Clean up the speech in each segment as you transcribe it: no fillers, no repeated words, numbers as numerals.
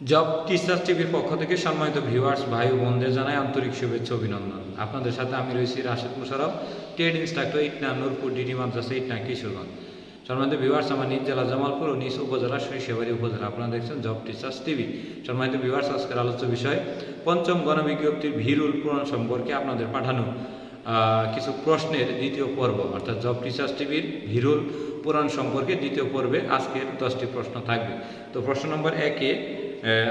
Job teachers টিভির পক্ষ থেকে সম্মানিত ভিউয়ার্স ভাই ও বোনদের জানাই আন্তরিক শুভেচ্ছা অভিনন্দন। আপনাদের সাথে আমি রয়েছি Rashed Musharraf, trade instructor, Itna Nurpur DD মাদ্রাসা, ইটনা কিশোরগঞ্জ। সম্মানিত ভিউয়ার্স, আমার নিজ জেলা জামালপুর ও নিজ উপজেলা সরিষাবাড়ি উপজেলা। আপনারা দেখছেন জব টিচার্স টিভি। সম্মানিত ভিউয়ার্স, আজকের আলোচ্য বিষয় পঞ্চম গণবিজ্ঞপ্তির ভিরুল পূরণ সম্পর্কে আপনাদের পাঠানো কিছু প্রশ্নের দ্বিতীয় পর্ব, অর্থাৎ জব টিচার্স টিভির ভিরুল পূরণ সম্পর্কে দ্বিতীয় পর্বে আজকের 10টি প্রশ্ন থাকবে। তো প্রশ্ন নম্বর 1-এ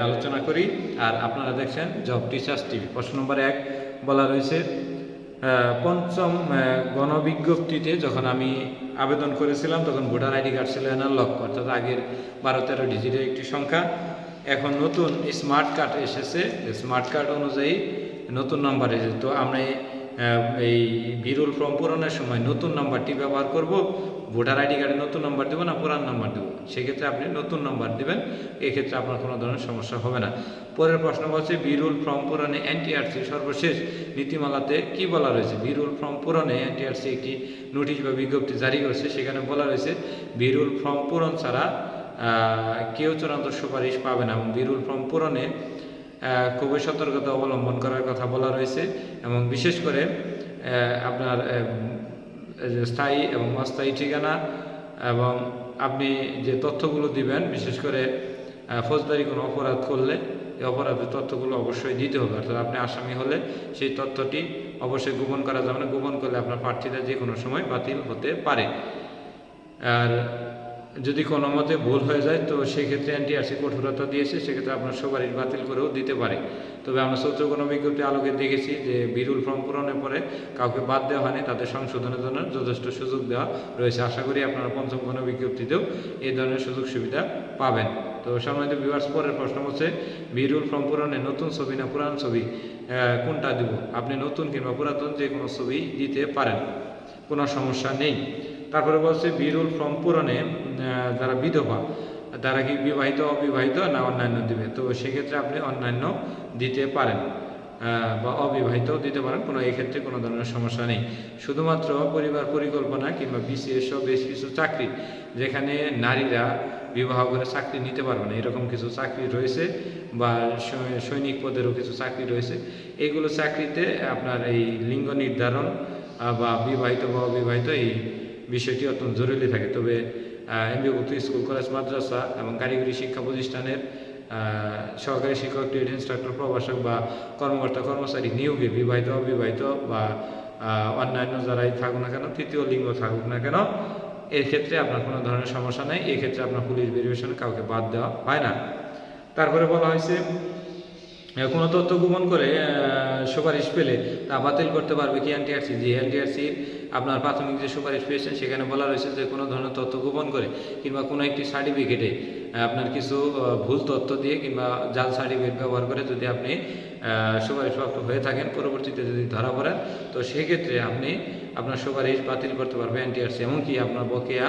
আলোচনা করি, আর আপনারা দেখছেন জব টিচার্স টিভি। প্রশ্ন নম্বর 1 বলা রয়েছে, পঞ্চম গণবিজ্ঞপ্তিতে যখন আমি আবেদন করেছিলাম তখন ভোটার আইডি কার্ড ছিল অ্যানালগ, অর্থাৎ আগের 12-13 ডিজিটের একটি সংখ্যা। এখন নতুন স্মার্ট কার্ড এসেছে, স্মার্ট কার্ড অনুযায়ী নতুন নাম্বার এসেছে। তো আমরা এই ভিরুল ফর্ম পূরণের সময় নতুন নাম্বারটি ব্যবহার করব, ভোটার আইডি কার্ডে নতুন নাম্বার দেবো না পুরান নাম্বার দেবো? সেক্ষেত্রে আপনি নতুন নাম্বার দেবেন, এক্ষেত্রে আপনার কোনো ধরনের সমস্যা হবে না। পরের প্রশ্ন বলছে, ভিরুল ফর্ম পূরণে এনটিআরসি সর্বশেষ নীতিমালাতে কি বলা রয়েছে? ভিরুল ফর্ম পূরণে এনটিআরসি একটি নোটিশ বা বিজ্ঞপ্তি জারি করেছে, সেখানে বলা রয়েছে ভিরুল ফর্ম পূরণ ছাড়া কেউ চূড়ান্ত সুপারিশ পাবে না, এবং ভিরুল ফর্ম পূরণে খুবই সতর্কতা অবলম্বন করার কথা বলা রয়েছে। এবং বিশেষ করে আপনার স্থায়ী এবং অস্থায়ী ঠিকানা এবং আপনি যে তথ্যগুলো দিবেন, বিশেষ করে ফৌজদারি কোনো অপরাধ করলে এই অপরাধের তথ্যগুলো অবশ্যই দিতে হবে। অর্থাৎ আপনি আসামি হলে সেই তথ্যটি অবশ্যই গোপন করা যাবে না, গোপন করলে আপনার প্রার্থীতা যে কোনো সময় বাতিল হতে পারে। আর যদি কোনো মতে ভুল হয়ে যায় তো সেক্ষেত্রে এনটিআরসি কঠোরতা দিয়েছে, সেক্ষেত্রে আপনার সুপারিশ বাতিল করেও দিতে পারে। তবে আমরা চতুর্থ গণবিজ্ঞপ্তি আলোকে দেখেছি যে ভিরুল ফর্ম পূরণের পরে কাউকে বাদ দেওয়া হয়নি, তাদের সংশোধনের জন্য যথেষ্ট সুযোগ দেওয়া রয়েছে। আশা করি আপনারা পঞ্চম গণবিজ্ঞপ্তিতেও এই ধরনের সুযোগ সুবিধা পাবেন। তো সম্মানিত ভিউয়ার্স, পরের প্রশ্ন হচ্ছে, ভিরুল ফর্ম পূরণে নতুন ছবি না পুরান ছবি কোনটা দিব? আপনি নতুন কিংবা পুরাতন যে কোনো ছবি দিতে পারেন, কোনো সমস্যা নেই। তারপরে বলছে, ভিরুল ফর্ম পূরণে যারা বিধবা তারা কি বিবাহিত অবিবাহিত না অন্যান্য দিবে? তো সেক্ষেত্রে আপনি অন্যান্য দিতে পারেন বা অবিবাহিতও দিতে পারেন, কোনো এক্ষেত্রে কোনো ধরনের সমস্যা নেই। শুধুমাত্র পরিবার পরিকল্পনা কিংবা বিসিএস সহ বেশ কিছু চাকরি যেখানে নারীরা বিবাহ করে চাকরি নিতে পারবে না, এরকম কিছু চাকরি রয়েছে, বা সৈনিক পদেরও কিছু চাকরি রয়েছে। এইগুলো চাকরিতে আপনার এই লিঙ্গ নির্ধারণ বা বিবাহিত বা অবিবাহিত এই বিষয়টি অত্যন্ত জরুরি থাকে। তবে এমবিভুক্ত স্কুল, কলেজ, মাদ্রাসা এবং কারিগরি শিক্ষা প্রতিষ্ঠানের সহকারী শিক্ষক, ট্রেড ইনস্ট্রাক্টর, প্রভাষক বা কর্মকর্তা কর্মচারী নিয়োগে বিবাহিত অবিবাহিত বা অন্যান্য যারাই থাকুক না কেন, তৃতীয় লিঙ্গ থাকুক না কেন, এর ক্ষেত্রে আপনার কোনো ধরনের সমস্যা নেই। এই ক্ষেত্রে আপনার পুলিশ ভেরিফিকেশনে কাউকে বাদ দেওয়া হয় না। তারপরে বলা হয়েছে, কোনো তথ্য গোপন করে সুপারিশ পেলে তা বাতিল করতে পারবে কি এনটিআরসি? যে এনটিআরসির আপনার প্রাথমিক যে সুপারিশ পেয়েছেন সেখানে বলা রয়েছে যে কোনো ধরনের তথ্য গোপন করে কিংবা কোনো একটি সার্টিফিকেটে আপনার কিছু ভুল তথ্য দিয়ে কিংবা জাল সার্টিফিকেট ব্যবহার করে যদি আপনি সুপারিশপ্রাপ্ত হয়ে থাকেন, পরবর্তীতে যদি ধরা পড়েন, তো সেক্ষেত্রে আপনি আপনার সুপারিশ বাতিল করতে পারবে এনটিআরসি। এমনকি আপনার বকেয়া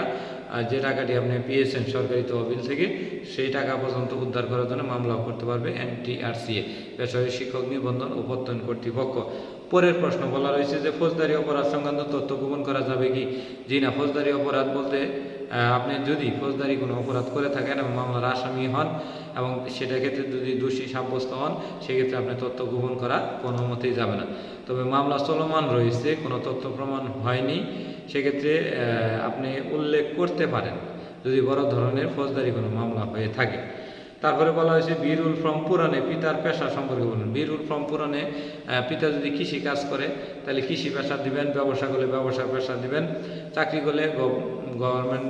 যে টাকাটি আপনি পেয়েছেন সরকারি তহবিল থেকে, সেই টাকা পর্যন্ত উদ্ধার করার জন্য মামলাও করতে পারবে এনটিআরসিএ, বেসরকারি শিক্ষক নিবন্ধন ও প্রত্যয়ন কর্তৃপক্ষ। পরের প্রশ্ন বলা রয়েছে যে, ফৌজদারি অপরাধ সংক্রান্ত তথ্য গোপন করা যাবে কি? জি না। ফৌজদারি অপরাধ বলতে আপনি যদি ফৌজদারি কোনো অপরাধ করে থাকেন এবং মামলার আসামি হন এবং সেটার ক্ষেত্রে যদি দোষী সাব্যস্ত হন, সেক্ষেত্রে আপনি তথ্য গোপন করা কোনো মতেই যাবে না। তবে মামলা চলমান রয়েছে, কোনো তথ্য প্রমাণ হয়নি, সেক্ষেত্রে আপনি উল্লেখ করতে পারেন যদি বড় ধরনের ফৌজদারি কোনো মামলা হয়ে থাকে। তারপরে বলা হয়েছে, ভিরুল ফর্ম পূরণে পিতার পেশা সম্পর্কে বলুন। ভিরুল ফর্ম পূরণে পিতা যদি কৃষি কাজ করে তাহলে কৃষি পেশা দিবেন, ব্যবসা করলে ব্যবসার পেশা দিবেন, চাকরি করলে গভর্নমেন্ট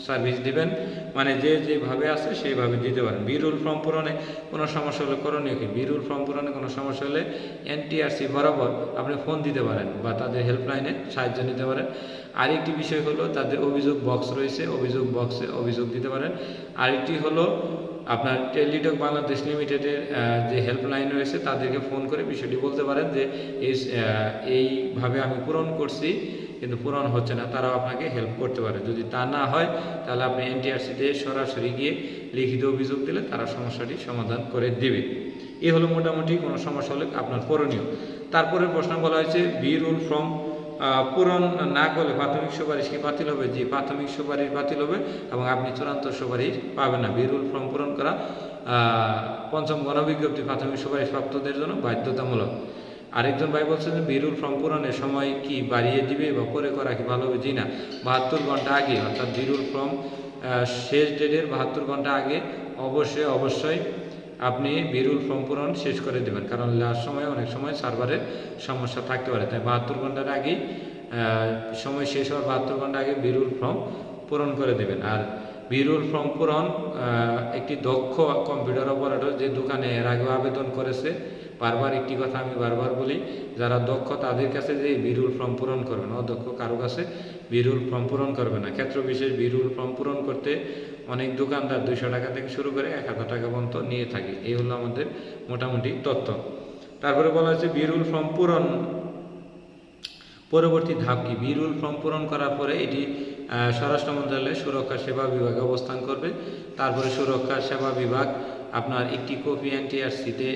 সার্ভিস দিবেন, মানে যে যেভাবে আছে সেইভাবে দিতে পারেন। ভিরুল ফর্ম পূরণে কোনো সমস্যা হলে করণীয় কি? ভিরুল ফর্ম পূরণে কোনো সমস্যা হলে এনটিআরসি বরাবর আপনি ফোন দিতে পারেন বা তাদের হেল্পলাইনে সাহায্য নিতে পারেন। আরেকটি বিষয় হলো, তাদের অভিযোগ বক্স রয়েছে, অভিযোগ বক্সে অভিযোগ দিতে পারেন। আরেকটি হলো আপনার টেলিটক বাংলাদেশ লিমিটেডের যে হেল্পলাইন রয়েছে তাদেরকে ফোন করে বিষয়টি বলতে পারেন যে এইভাবে আমি পূরণ করছি কিন্তু পূরণ হচ্ছে না, তারাও আপনাকে হেল্প করতে পারে। যদি তা না হয় তাহলে আপনি এনটিআরসিতে সরাসরি গিয়ে লিখিত অভিযোগ দিলে তারা সমস্যাটি সমাধান করে দেবে। এই হলো মোটামুটি কোনো সমস্যা হলে আপনার করণীয়। তারপরে প্রশ্ন বলা হয়েছে, ভিরুল ফর্ম পূরণ না করলে প্রাথমিক সুপারিশ কি বাতিল হবে? জি, প্রাথমিক সুপারিশ বাতিল হবে এবং আপনি চূড়ান্ত সুপারিশ পাবেন না। ভিরুল ফর্ম পূরণ করা পঞ্চম গণবিজ্ঞপ্তি প্রাথমিক সুপারিশপ্রাপ্তদের জন্য বাধ্যতামূলক। আরেকজন ভাই বলছেন যে বিরুল ফর্ম পূরণের সময় কি বাড়িয়ে দিবে বা পরে করা কি ভালো হবে? জি না, 72 ঘন্টা আগে, অর্থাৎ বিরুল ফর্ম শেষ ডেটের 72 ঘন্টা আগে অবশ্যই আপনি বিরুল ফর্ম পূরণ শেষ করে দেবেন, কারণ লাস্ট সময় অনেক সময় সার্ভারের সমস্যা থাকতে পারে। তাই 72 ঘন্টার আগেই সময় শেষ হওয়ার 72 ঘন্টা আগে বিরুল ফর্ম পূরণ করে দেবেন। আর বিরুল ফর্ম পূরণ একটি দক্ষ কম্পিউটার অপারেটর যে দোকানে এর আগে আবেদন করেছে, একটি কথা আমি বারবার বলি, যারা দক্ষ তাদের কাছে যে বিরুল ফর্ম পূরণ করবেন, অদক্ষ কারো কাছে বিরুল ফর্ম পূরণ করবে না। ক্ষেত্র বিশেষ বিরুল ফর্ম পূরণ করতে অনেক দোকানদার 200 টাকা থেকে শুরু করে 1000 টাকা পর্যন্ত নিয়ে থাকে। এই হলো আমাদের মোটামুটি তথ্য। তারপরে বলা হচ্ছে বিরুল ফর্ম পূরণ পরবর্তী ধাপ কি? বিরুল ফর্ম পূরণ করার পরে এটি স্বরাষ্ট্র মন্ত্রণালয়ের সুরক্ষা সেবা বিভাগে অবস্থান করবে। তারপরে সুরক্ষা সেবা বিভাগ আপনার একটি কপি এনটিআরসিতে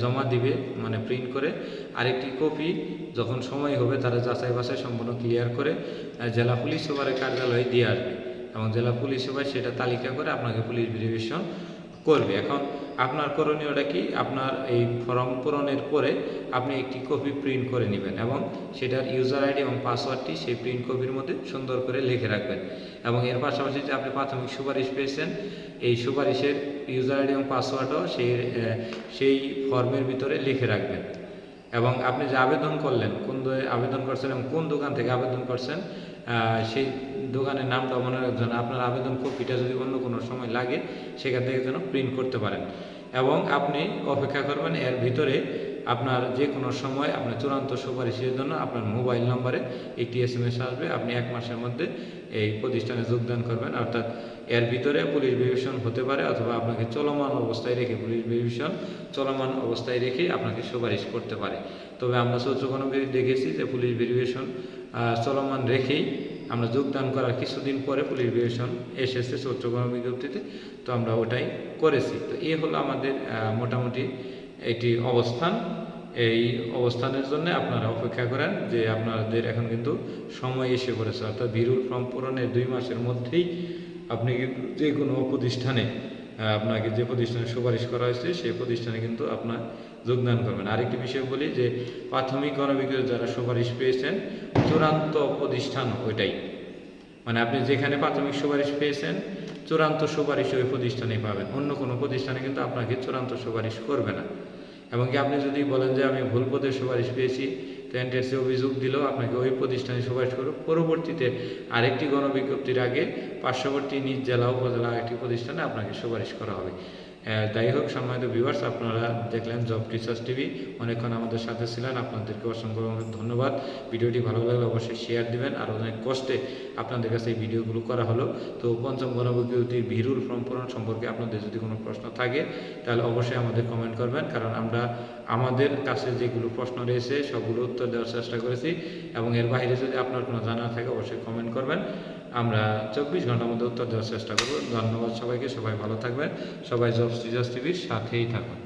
জমা দিবে, মানে প্রিন্ট করে। আরেকটি কপি যখন সময় হবে তারা যাচাই বাছাই সম্পূর্ণ ক্লিয়ার করে জেলা পুলিশ সুপারের কার্যালয়ে দিয়ে আসবে, এবং জেলা পুলিশ সুপার সেটা তালিকা করে আপনাকে পুলিশ ভেরিফিকেশন করবে। এখন আপনার করণীয়টা কি? আপনার এই ফর্ম পূরণের পরে আপনি একটি কপি প্রিন্ট করে নেবেন এবং সেটার ইউজার আইডি এবং পাসওয়ার্ডটি সেই প্রিন্ট কপির মধ্যে সুন্দর করে লিখে রাখবেন। এবং এর পাশাপাশি যে আপনি প্রাথমিক সুপারিশ পেয়েছেন, এই সুপারিশের ইউজার আইডি এবং পাসওয়ার্ডও সেই ফর্মের ভিতরে লিখে রাখবেন। এবং আপনি যে আবেদন করলেন, কোন আবেদন করছেন এবং কোন দোকান থেকে আবেদন করছেন, সেই দোকানের নামটা মনে রাখবেন। আপনার আবেদন কপিটা যদি অন্য কোনো সময় লাগে সেখান থেকে যেন প্রিন্ট করতে পারেন। এবং আপনি অপেক্ষা করবেন, এর ভিতরে আপনার যে কোনো সময় আপনার চূড়ান্ত সুপারিশের জন্য আপনার মোবাইল নম্বরে একটি SMS আসবে। আপনি 1 মাসের মধ্যে এই প্রতিষ্ঠানে যোগদান করবেন। অর্থাৎ এর ভিতরে পুলিশ ভেরিফিকেশন হতে পারে, অথবা আপনাকে চলমান অবস্থায় রেখে পুলিশ ভেরিফিকেশন চলমান অবস্থায় রেখে আপনাকে সুপারিশ করতে পারে। তবে আমরা চৌদ্দগ্রামে দেখেছি যে পুলিশ ভেরিফিকেশন চলমান রেখেই আমরা যোগদান করার কিছুদিন পরে পুলিশ ভেরিফিকেশন এসেছে চৌদ্দগ্রাম বিজ্ঞপ্তিতে, তো আমরা ওটাই করেছি। তো এই হলো আমাদের মোটামুটি একটি অবস্থান। এই অবস্থানের জন্য আপনারা অপেক্ষা করেন, যে আপনাদের এখন কিন্তু সময় এসে পড়েছে। অর্থাৎ বিরুল ফর্ম পূরণের 2 মাসের মধ্যেই আপনি কিন্তু যে কোনো প্রতিষ্ঠানে আপনাকে যে প্রতিষ্ঠানে সুপারিশ করা হয়েছে সেই প্রতিষ্ঠানে কিন্তু আপনার যোগদান করবেন। আরেকটি বিষয় বলি যে প্রাথমিক গণবিজ্ঞপ্তি যারা সুপারিশ পেয়েছেন, চূড়ান্ত প্রতিষ্ঠান ওইটাই, মানে আপনি যেখানে প্রাথমিক সুপারিশ পেয়েছেন চূড়ান্ত সুপারিশ ওই প্রতিষ্ঠানে পাবেন। অন্য কোনো প্রতিষ্ঠানে কিন্তু আপনাকে চূড়ান্ত সুপারিশ করবে না। এবং কি আপনি যদি বলেন যে আমি ভুল পদে সুপারিশ পেয়েছি, তো এনটিআরসি অভিযোগ দিলেও আপনাকে ওই প্রতিষ্ঠানে সুপারিশ করবে। পরবর্তীতে আরেকটি গণবিজ্ঞপ্তির আগে পার্শ্ববর্তী নিজ জেলা উপজেলা একটি প্রতিষ্ঠানে আপনাকে সুপারিশ করা হবে। যাই হোক, সম্মানিত ভিউয়ার্স, আপনারা দেখলেন জব টিচার্স টিভি, অনেকক্ষণ আমাদের সাথে ছিলেন, আপনাদেরকে অসংখ্য ধন্যবাদ। ভিডিওটি ভালো লাগলে অবশ্যই শেয়ার দিবেন। আর অনেক কষ্টে আপনাদের কাছে এই ভিডিওগুলো করা হলো। তো পঞ্চম গণবিজ্ঞপ্তির বিরুল ফর্ম পূরণ সম্পর্কে আপনাদের যদি কোনো প্রশ্ন থাকে তাহলে অবশ্যই আমাদের কমেন্ট করবেন, কারণ আমরা আমাদের কাছে যেগুলো প্রশ্ন রয়েছে সবগুলো উত্তর দেওয়ার চেষ্টা করেছি। এবং এর বাইরে যদি আপনার কোনো জানা থাকে অবশ্যই কমেন্ট করবেন, আমরা 24 ঘন্টার মধ্যে উত্তর দেওয়ার চেষ্টা করব। ধন্যবাদ সবাইকে, সবাই ভালো থাকবেন, সবাই জব টিচার্স টিভির সাথেই থাকুন।